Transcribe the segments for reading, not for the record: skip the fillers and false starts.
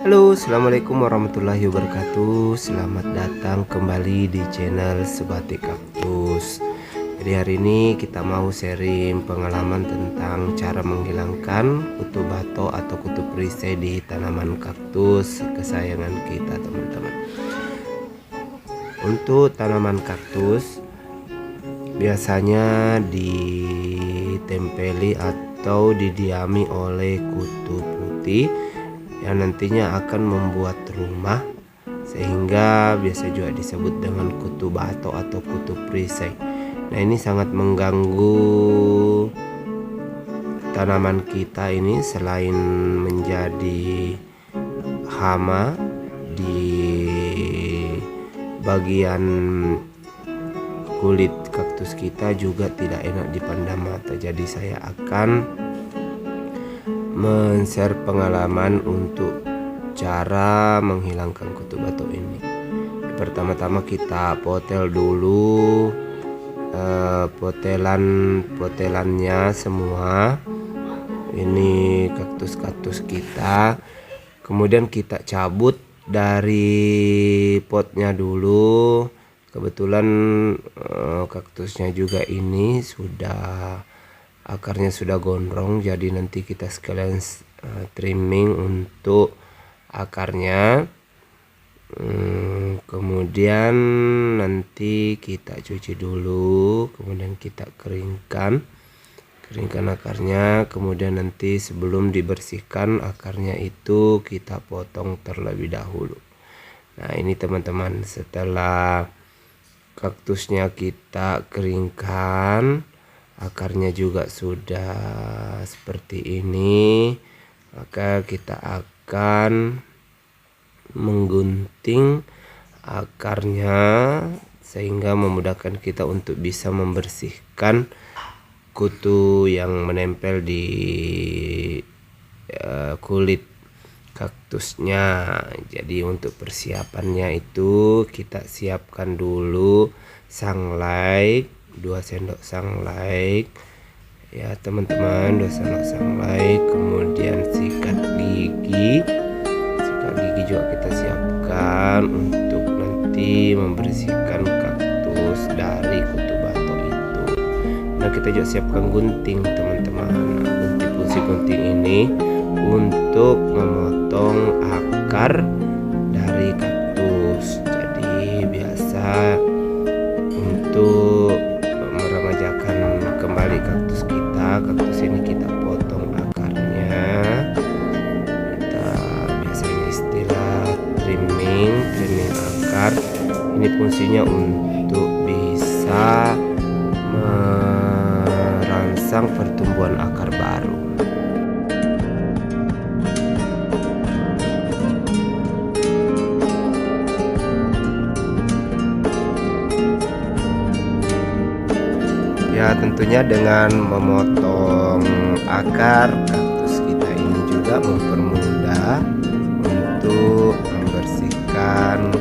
Halo, assalamualaikum warahmatullahi wabarakatuh. Selamat datang kembali di channel Sebatik Kaktus. Jadi hari ini kita mau sharing pengalaman tentang cara menghilangkan kutu bato atau kutu perisai di tanaman kaktus kesayangan kita, teman-teman. Untuk tanaman kaktus biasanya ditempeli atau didiami oleh kutu putih yang nantinya akan membuat rumah, sehingga biasa juga disebut dengan kutu bato atau kutu perisai. Nah, ini sangat mengganggu tanaman kita ini. Selain menjadi hama di bagian kulit kaktus kita, juga tidak enak dipandang mata. Jadi saya akan men-share pengalaman untuk cara menghilangkan kutu bato ini. Pertama-tama kita potel dulu potelannya semua. Ini kaktus-kaktus kita. Kemudian kita cabut dari potnya dulu. Kebetulan kaktusnya juga ini akarnya sudah gondrong, jadi nanti kita sekalian trimming untuk akarnya. Kemudian nanti kita cuci dulu, kemudian kita keringkan akarnya. Kemudian nanti sebelum dibersihkan akarnya itu kita potong terlebih dahulu. Nah, ini teman-teman, setelah kaktusnya kita keringkan, akarnya juga sudah seperti ini, maka kita akan menggunting akarnya sehingga memudahkan kita untuk bisa membersihkan kutu yang menempel di kulit kaktusnya. Jadi untuk persiapannya itu kita siapkan dulu sunlight, 2 sendok sunlight ya teman-teman, 2 sendok sunlight. Kemudian sikat gigi juga kita siapkan untuk nanti membersihkan kaktus dari kutu bato itu. Nah, kita juga siapkan gunting, teman-teman. Nah, fungsi gunting ini untuk memotong akar dari kaktus. Jadi biasa untuk meremajakan kembali kaktus kita. Kaktus ini kita potong akarnya. Kita biasanya istilah trimming akar. Ini fungsinya untuk bisa merangsang pertumbuhan akar baru. Ya, tentunya dengan memotong akar kaktus kita ini juga mempermudah untuk membersihkan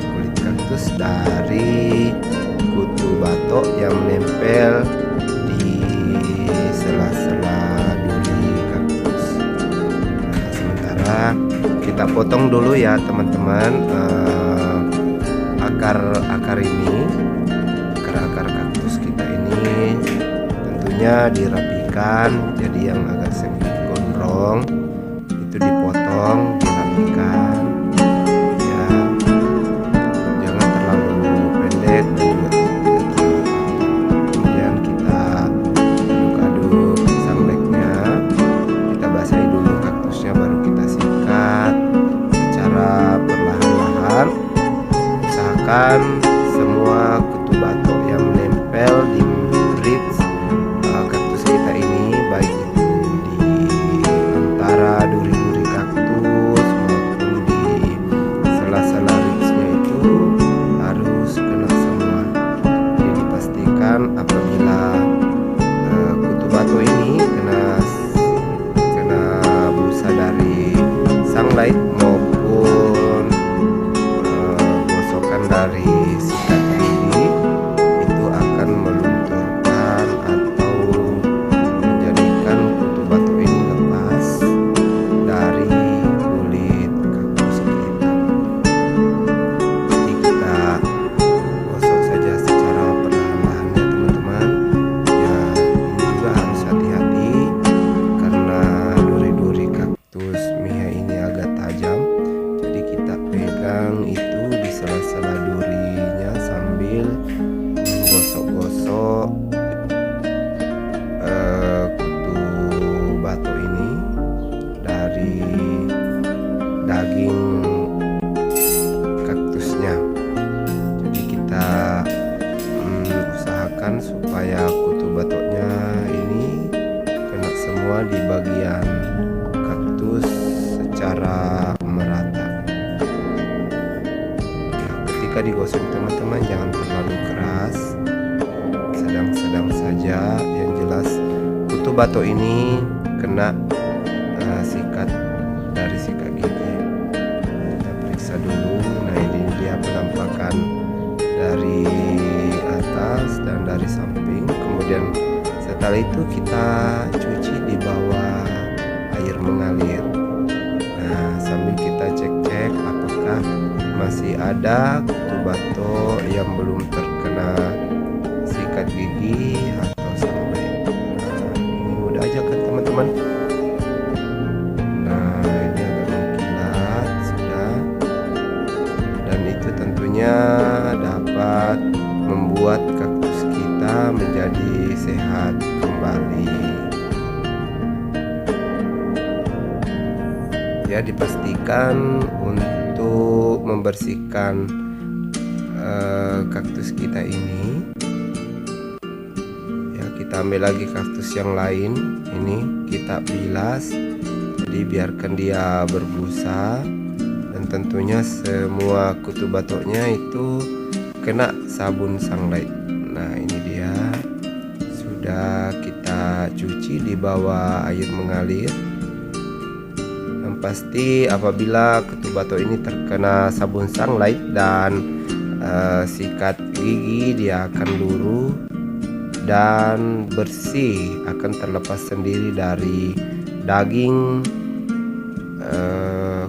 kulit kaktus dari kutu bato yang menempel di sela-sela duri kaktus. Nah, sementara kita potong dulu ya teman-teman akar ini. Akar kaktus kita ini tentunya dirapikan, jadi yang agak sedikit gondrong itu dipotong, dirapikan ya, jangan terlalu pendek dan juga tidak terlalu panjang. Kemudian kita aduk-aduk sunlightnya, kita basahi dulu kaktusnya, baru kita sikat secara perlahan-lahan. Usahakan semua kutu bato yang menempel di roots kaktus kita ini, baik itu di antara dari daging kaktusnya. Jadi kita usahakan supaya kutu batoknya ini kena semua di bagian kaktus secara merata. Nah, ketika digosok teman-teman jangan terlalu keras, sedang-sedang saja. Yang jelas kutu batok ini kena sikat dari sikat gigi. Kita periksa dulu. Nah, ini dia penampakan dari atas dan dari samping. Kemudian setelah itu kita cuci di bawah air mengalir. Nah, sambil kita cek-cek apakah masih ada kutu batok yang belum terkena sikat gigi atau sampai. Nah, ini mudah aja kan teman-teman. Nah, ini agak mengkilat sudah, dan itu tentunya dapat membuat kaktus kita menjadi sehat kembali. Ya, dipastikan untuk membersihkan kaktus kita ini. Ya, kita ambil lagi kaktus yang lain, ini kita bilas. Jadi biarkan dia berbusa, dan tentunya semua kutu batoknya itu kena sabun sunlight. Nah, ini dia sudah kita cuci di bawah air mengalir. Yang pasti apabila kutu batok ini terkena sabun sunlight dan sikat gigi, dia akan luruh dan bersih, akan terlepas sendiri dari daging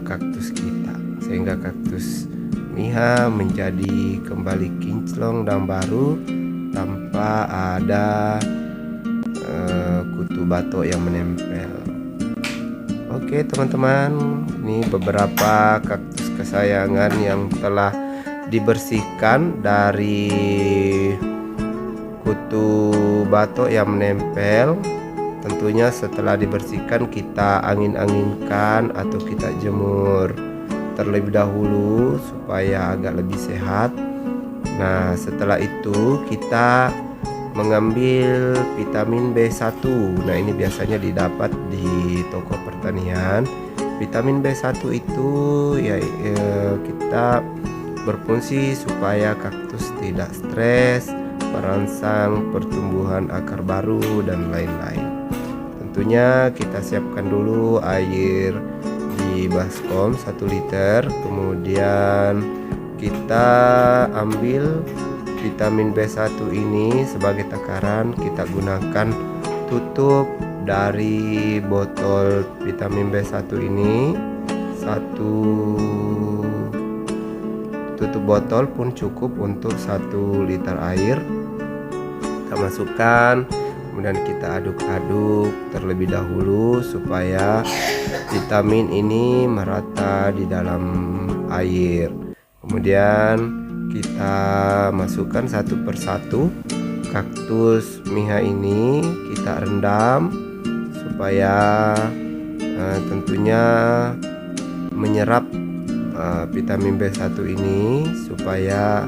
kaktus kita, sehingga kaktus Miha menjadi kembali kinclong dan baru tanpa ada kutu batok yang menempel. Oke teman-teman, ini beberapa kaktus kesayangan yang telah dibersihkan dari kutu batok yang menempel. Tentunya setelah dibersihkan kita angin-anginkan atau kita jemur terlebih dahulu supaya agak lebih sehat. Nah, setelah itu kita mengambil vitamin B1. Nah, ini biasanya didapat di toko pertanian. Vitamin B1 itu ya kita berfungsi supaya kaktus tidak stres, merangsang pertumbuhan akar baru dan lain-lain. Tentunya kita siapkan dulu air di baskom 1 liter, kemudian kita ambil vitamin B1 ini sebagai takaran. Kita gunakan tutup dari botol vitamin B1 ini, satu tutup botol pun cukup untuk 1 liter air. Kita masukkan, kemudian kita aduk-aduk terlebih dahulu supaya vitamin ini merata di dalam air. Kemudian kita masukkan satu persatu kaktus Miha ini, kita rendam supaya tentunya menyerap vitamin B1 ini, supaya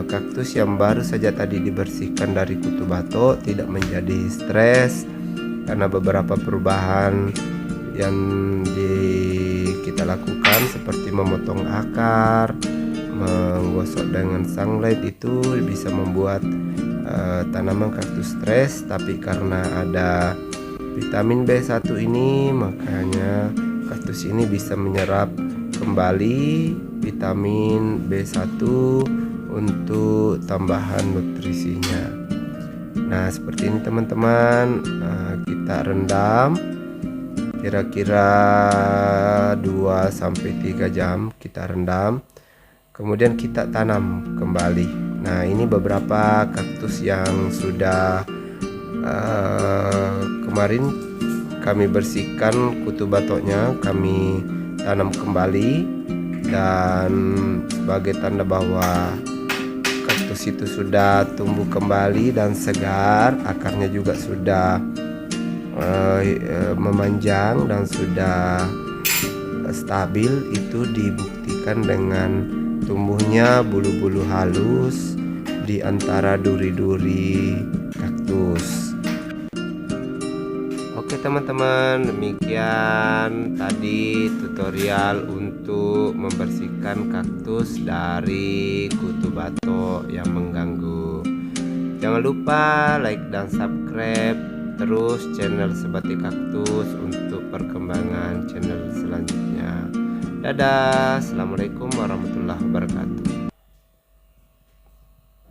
kaktus yang baru saja tadi dibersihkan dari kutu batok tidak menjadi stres karena beberapa perubahan yang kita lakukan seperti memotong akar, menggosok dengan sunlight, itu bisa membuat tanaman kaktus stres. Tapi karena ada vitamin B1 ini, makanya kaktus ini bisa menyerap kembali vitamin B1 untuk tambahan nutrisinya. Nah, seperti ini teman-teman. Kita rendam kira-kira 2-3 jam, kita rendam, kemudian kita tanam kembali. Nah, ini beberapa kaktus yang sudah kemarin kami bersihkan kutu batoknya, kami tanam kembali, dan sebagai tanda bahwa kaktus itu sudah tumbuh kembali dan segar, akarnya juga sudah memanjang dan sudah stabil, itu dibuktikan dengan tumbuhnya bulu-bulu halus di antara duri-duri kaktus. Oke teman-teman, demikian tadi tutorial untuk membersihkan kaktus dari kutu batok yang mengganggu. Jangan lupa like dan subscribe terus channel Sebatik Kaktus untuk perkembangan channel selanjutnya. Dadah, assalamualaikum warahmatullahi wabarakatuh.